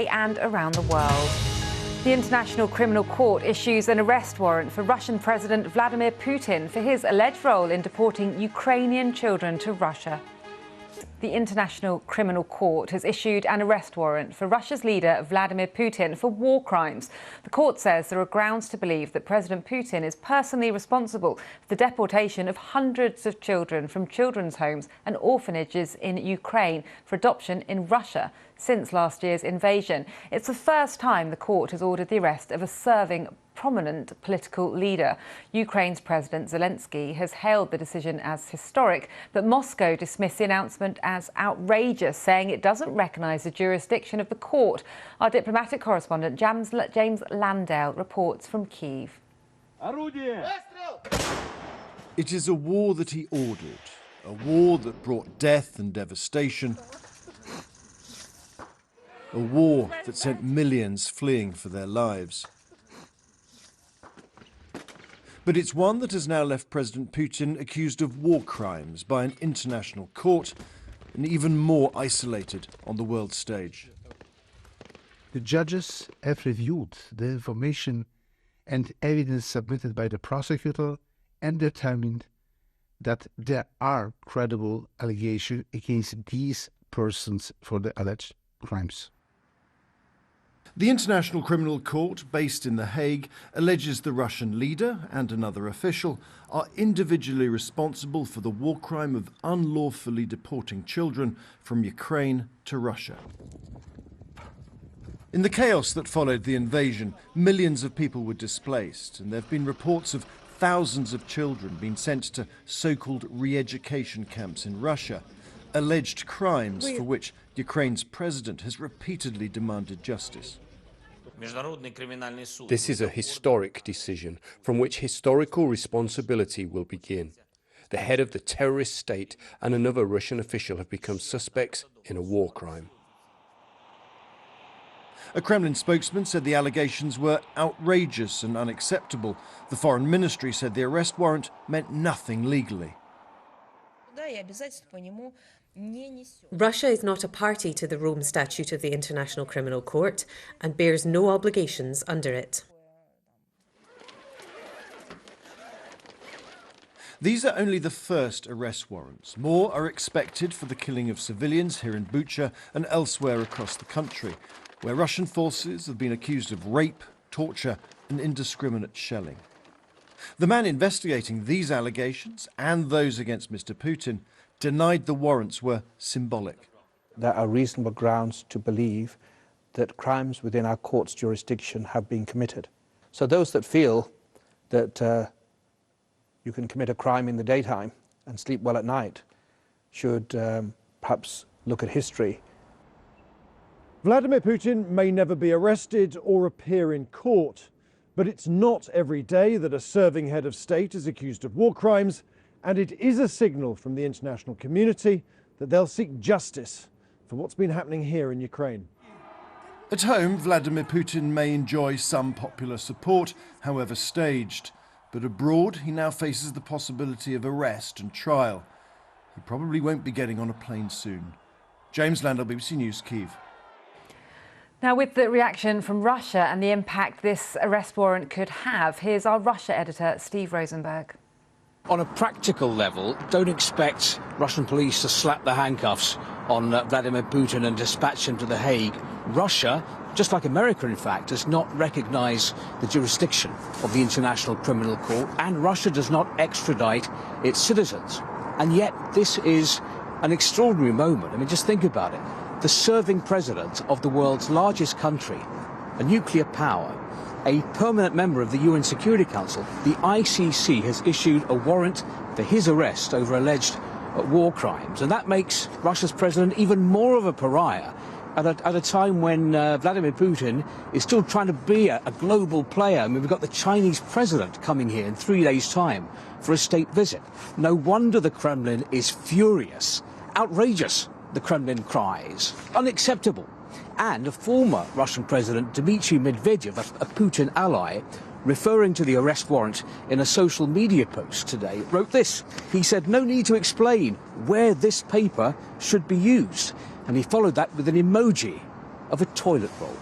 and around the world. The International Criminal Court issues an arrest warrant for Russian President Vladimir Putin for his alleged role in deporting Ukrainian children to Russia. The International Criminal Court has issued an arrest warrant for Russia's leader Vladimir Putin for war crimes. The court says there are grounds to believe that President Putin is personally responsible for the deportation of hundreds of children from children's homes and orphanages in Ukraine for adoption in Russia since last year's invasion. It's the first time the court has ordered the arrest of a serving prominent political leader. Ukraine's President Zelensky has hailed the decision as historic, but Moscow dismissed the announcement as outrageous, saying it doesn't recognise the jurisdiction of the court. Our diplomatic correspondent James Landale reports from Kyiv. It is a war that he ordered, a war that brought death and devastation, a war that sent millions fleeing for their lives. But it's one that has now left President Putin accused of war crimes by an international court and even more isolated on the world stage. The judges have reviewed the information and evidence submitted by the prosecutor and determined that there are credible allegations against these persons for the alleged crimes. The International Criminal Court, based in The Hague, alleges the Russian leader and another official are individually responsible for the war crime of unlawfully deporting children from Ukraine to Russia. In the chaos that followed the invasion, millions of people were displaced, and there have been reports of thousands of children being sent to so-called re-education camps in Russia, alleged crimes for which Ukraine's president has repeatedly demanded justice. This is a historic decision from which historical responsibility will begin. The head of the terrorist state and another Russian official have become suspects in a war crime. A Kremlin spokesman said the allegations were outrageous and unacceptable. The foreign ministry said the arrest warrant meant nothing legally. Russia is not a party to the Rome Statute of the International Criminal Court and bears no obligations under it. These are only the first arrest warrants. More are expected for the killing of civilians here in Bucha and elsewhere across the country, where Russian forces have been accused of rape, torture and indiscriminate shelling. The man investigating these allegations and those against Mr. Putin denied the warrants were symbolic. There are reasonable grounds to believe that crimes within our court's jurisdiction have been committed. So those that feel that you can commit a crime in the daytime and sleep well at night should perhaps look at history. Vladimir Putin may never be arrested or appear in court, but it's not every day that a serving head of state is accused of war crimes, and it is a signal from the international community that they'll seek justice for what's been happening here in Ukraine. At home, Vladimir Putin may enjoy some popular support, however staged. But abroad, he now faces the possibility of arrest and trial. He probably won't be getting on a plane soon. James Landale, BBC News, Kyiv. Now, with the reaction from Russia and the impact this arrest warrant could have, here's our Russia editor, Steve Rosenberg. On a practical level, don't expect Russian police to slap the handcuffs on Vladimir Putin and dispatch him to The Hague. Russia, just like America in fact, does not recognise the jurisdiction of the International Criminal Court, and Russia does not extradite its citizens. And yet this is an extraordinary moment. I mean, just think about it. The serving president of the world's largest country, a nuclear power, a permanent member of the UN Security Council, the ICC has issued a warrant for his arrest over alleged war crimes. And that makes Russia's president even more of a pariah at a time when Vladimir Putin is still trying to be a global player. I mean, we've got the Chinese president coming here in 3 days' time for a state visit. No wonder the Kremlin is furious. Outrageous, the Kremlin cries. Unacceptable. And a former Russian President, Dmitry Medvedev, a Putin ally, referring to the arrest warrant in a social media post today, wrote this. He said, "No need to explain where this paper should be used." And he followed that with an emoji of a toilet roll.